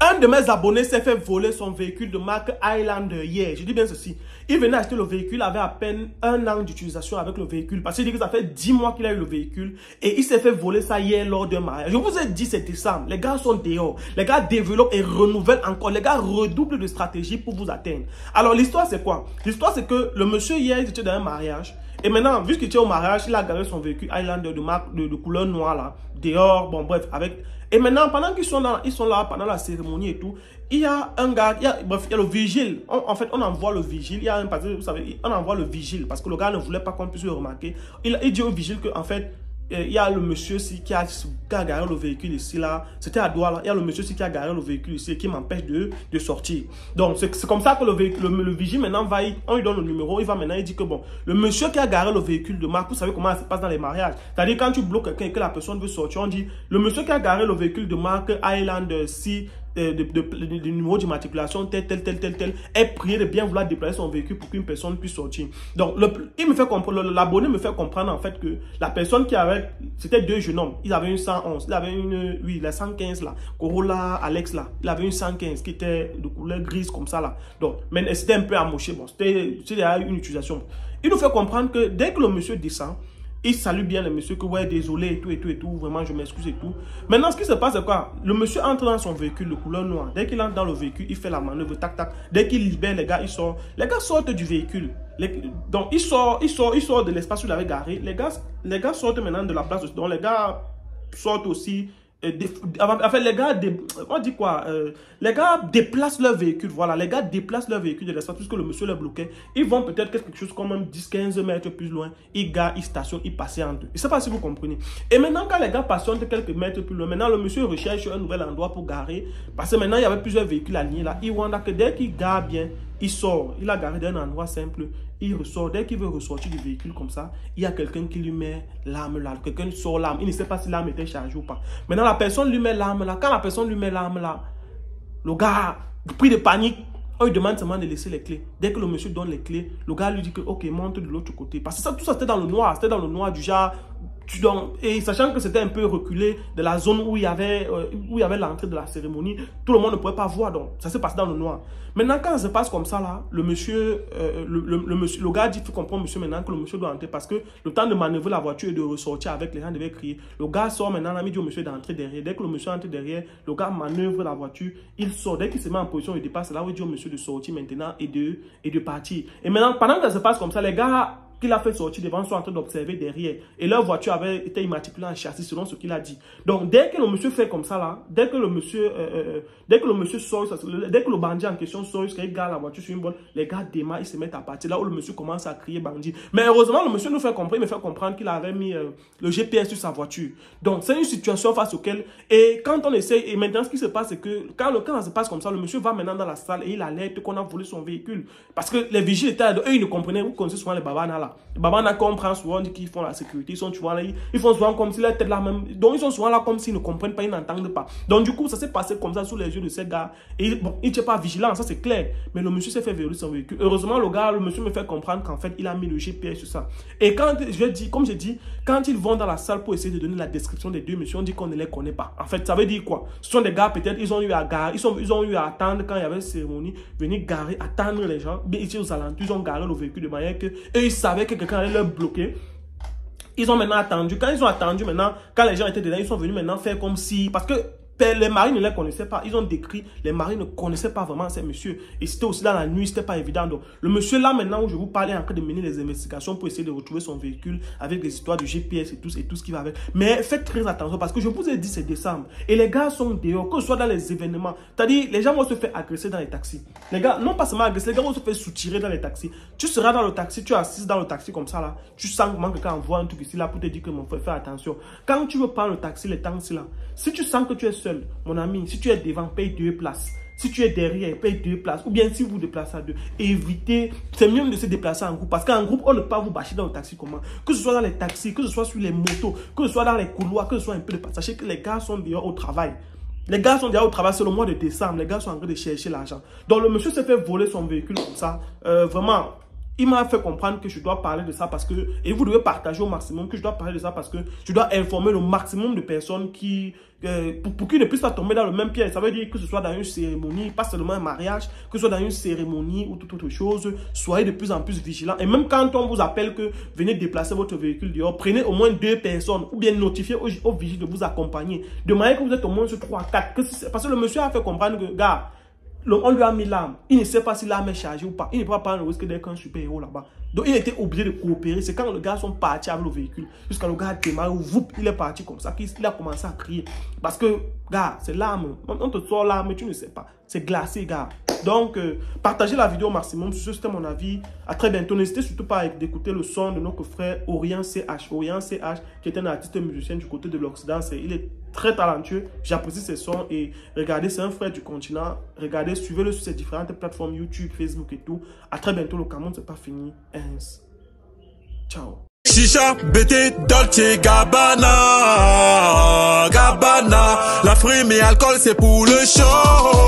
Un de mes abonnés s'est fait voler son véhicule de marque Highlander hier. Je dis bien ceci. Il venait acheter le véhicule, avait à peine 1 an d'utilisation avec le véhicule. Parce qu'il dit que ça fait 10 mois qu'il a eu le véhicule. Et il s'est fait voler ça hier lors d'un mariage. Je vous ai dit, c'est décembre. Les gars sont dehors. Les gars développent et renouvellent encore. Les gars redoublent de stratégie pour vous atteindre. Alors l'histoire c'est quoi? L'histoire c'est que le monsieur hier, il était dans un mariage. Et maintenant, vu qu'il était au mariage, il a garé son véhicule Highlander de marque de couleur noire là. Dehors, bon bref, avec... Et maintenant, pendant qu'ils sont là, pendant la cérémonie et tout, il y a un gars, bref, il y a le vigile. En fait, on envoie le vigile. Il y a un passé, vous savez, on envoie le vigile parce que le gars ne voulait pas qu'on puisse le remarquer. Il dit au vigile qu'en fait, il y a le monsieur qui a garé le véhicule ici, là. C'était à Douala. Il y a le monsieur qui a garé le véhicule ici et qui m'empêche de sortir. Donc, c'est comme ça que le vigile, maintenant, on lui donne le numéro. Il va maintenant, il dit que bon, le monsieur qui a garé le véhicule de marque, vous savez comment ça se passe dans les mariages. C'est-à-dire, quand tu bloques quelqu'un et que la personne veut sortir, on dit, le monsieur qui a garé le véhicule de marque Highlander, si du numéro d'immatriculation tel est prié de bien vouloir déplacer son véhicule pour qu'une personne puisse sortir. Donc il me fait comprendre, l'abonné me fait comprendre en fait que la personne qui avait, c'était 2 jeunes hommes, ils avaient une 111, il avait une, oui, la 115 là, Corolla Alex là, il avait une 115 qui était de couleur grise comme ça là. Donc mais c'était un peu amoché, bon, c'était une utilisation. Il nous fait comprendre que dès que le monsieur descend, il salue bien le monsieur que ouais désolé et tout, vraiment je m'excuse et tout. Maintenant ce qui se passe c'est quoi? Le monsieur entre dans son véhicule de couleur noire. Dès qu'il entre dans le véhicule, il fait la manœuvre tac tac. Dès qu'il libère les gars, il sort. Les gars sortent du véhicule. Donc il sort de l'espace où il avait garé. Les gars sortent maintenant de la place. Donc les gars sortent aussi. En fait, les gars, on dit quoi? Les gars déplacent leur véhicule. Voilà, les gars déplacent leur véhicule de l'espace puisque le monsieur les bloquait. Ils vont peut-être quelque chose comme 10-15 mètres plus loin. Ils garent, ils stationnent, ils patientent. Je ne sais pas si vous comprenez. Et maintenant, quand les gars patientent quelques mètres plus loin, maintenant le monsieur recherche un nouvel endroit pour garer. Parce que maintenant, il y avait plusieurs véhicules alignés là. Il voit que dès qu'il gare bien, il sort. Il a garé d'un endroit simple. Il ressort. Dès qu'il veut ressortir du véhicule comme ça, il y a quelqu'un qui lui met l'arme là. Quelqu'un sort l'arme. Il ne sait pas si l'arme était chargée ou pas. Maintenant, la personne lui met l'arme là. Quand la personne lui met l'arme là, le gars, pris de panique, on lui demande seulement de laisser les clés. Dès que le monsieur donne les clés, le gars lui dit que ok, monte de l'autre côté. Parce que ça, tout ça c'était dans le noir. C'était dans le noir du genre. Et sachant que c'était un peu reculé de la zone où il y avait l'entrée de la cérémonie, tout le monde ne pouvait pas voir, donc ça s'est passé dans le noir. Maintenant, quand ça se passe comme ça là, le gars dit, il faut comprendre monsieur maintenant que le monsieur doit entrer parce que le temps de manœuvrer la voiture et de ressortir avec, les gens devaient crier. Le gars sort maintenant, il dit au monsieur d'entrer derrière. Dès que le monsieur entre derrière, le gars manœuvre la voiture, il sort. Dès qu'il se met en position, il dépasse, là où il dit au monsieur de sortir maintenant et de partir. Et maintenant, pendant que ça se passe comme ça, les gars qu'il a fait sortir devant sont en train d'observer derrière. Et leur voiture avait été immatriculée en châssis selon ce qu'il a dit. Donc, dès que le monsieur fait comme ça là, dès que le monsieur sort, dès que le bandit en question sort, qu'il garde la voiture sur une bonne, les gars démarrent, ils se mettent à partir. Là où le monsieur commence à crier bandit. Mais heureusement, le monsieur nous fait comprendre, il me fait comprendre qu'il avait mis le GPS sur sa voiture. Donc, c'est une situation face auquel, et quand on essaie, et maintenant ce qui se passe, c'est que quand ça se passe comme ça, le monsieur va maintenant dans la salle et il alerte qu'on a volé son véhicule. Parce que les vigiles étaient là, eux ils ne comprenaient, vous connaissez souvent les babanas là. Les babanas qu'on prend souvent, on dit qu'ils font la sécurité, ils sont souvent là, ils font souvent comme si la tête là même, donc ils sont souvent là comme s'ils ne comprennent pas, ils n'entendent pas. Donc du coup, ça s'est passé comme ça sous les yeux de ces gars. Et bon, il n'était pas vigilant, ça c'est clair. Mais le monsieur s'est fait voler son véhicule. Heureusement, le monsieur me fait comprendre qu'en fait, il a mis le GPS sur ça. Et quand comme je dis, quand ils vont dans la salle pour essayer de donner la description des deux messieurs, on dit qu'on ne les connaît pas. En fait, ça veut dire quoi? Ce sont des gars, peut-être, ils ont eu à garer, ils ont eu à attendre quand il y avait une cérémonie, venir garer, attendre les gens, mais ici aux alentours, ils ont garé le véhicule de manière que eux, ils savaient que quelqu'un allait leur bloquer. Ils ont maintenant attendu. Quand ils ont attendu maintenant, quand les gens étaient dedans, ils sont venus maintenant faire comme si... Parce que les maris ne les connaissaient pas. Ils ont décrit, les maris ne connaissaient pas vraiment ces messieurs. Et c'était aussi dans la nuit, c'était pas évident. Donc, le monsieur là, maintenant, où je vous parle, est en train de mener les investigations pour essayer de retrouver son véhicule avec des histoires de GPS et tout ce qui va avec. Mais faites très attention parce que je vous ai dit, c'est décembre. Et les gars sont dehors, que ce soit dans les événements. C'est-à-dire, les gens vont se faire agresser dans les taxis. Les gars, non pas seulement agresser, les gars vont se faire soutirer dans les taxis. Tu seras dans le taxi, tu es assis dans le taxi comme ça là. Tu sens que quelqu'un envoie un truc ici là pour te dire que mon frère, fais attention. Quand tu veux prendre le taxi, les taxis là, si tu sens que tu es seul, mon ami, si tu es devant, paye 2 places. Si tu es derrière, paye 2 places. Ou bien si vous vous déplacez à 2, évitez. C'est mieux de se déplacer en groupe. Parce qu'en groupe, on ne peut pas vous bâcher dans le taxi comment. Que ce soit dans les taxis, que ce soit sur les motos, que ce soit dans les couloirs, que ce soit un peu de passagers, que les gars sont dehors au travail. Les gars sont déjà au travail, c'est le mois de décembre. Les gars sont en train de chercher l'argent. Donc le monsieur s'est fait voler son véhicule comme ça. Vraiment. il m'a fait comprendre que je dois parler de ça parce que, et vous devez partager au maximum, que je dois parler de ça parce que je dois informer le maximum de personnes qui, pour qu'ils ne puissent pas tomber dans le même piège. Ça veut dire que ce soit dans une cérémonie, pas seulement un mariage, que ce soit dans une cérémonie ou toute autre chose, soyez de plus en plus vigilants. Et même quand on vous appelle que venez déplacer votre véhicule dehors, prenez au moins 2 personnes ou bien notifiez aux vigiles de vous accompagner. De manière que vous êtes au moins sur 3, 4. Parce que le monsieur a fait comprendre que, gars, on lui a mis l'arme. Il ne sait pas si l'arme est chargée ou pas. Il ne peut pas prendre le risque d'être un super-héros là-bas. Donc, il était obligé de coopérer. C'est quand les gars sont partis avec le véhicule, jusqu'à le gars a démarré, il est parti comme ça, qu'il a commencé à crier. Parce que, gars, c'est l'arme. On te sort l'arme, tu ne sais pas. C'est glacé, gars. Donc, partagez la vidéo au maximum. C'était mon avis. À très bientôt. N'hésitez surtout pas d'écouter le son de notre frère Orient CH. Orient CH, qui est un artiste musicien du côté de l'Occident. Il est très talentueux. J'apprécie ses sons. Et regardez, c'est un frère du continent. Regardez, suivez-le sur ses différentes plateformes YouTube, Facebook et tout. À très bientôt. Le Cameroun, c'est pas fini. Ciao. Chicha, BT, Dolce, Gabbana, Gabbana. La frime et alcool, c'est pour le show.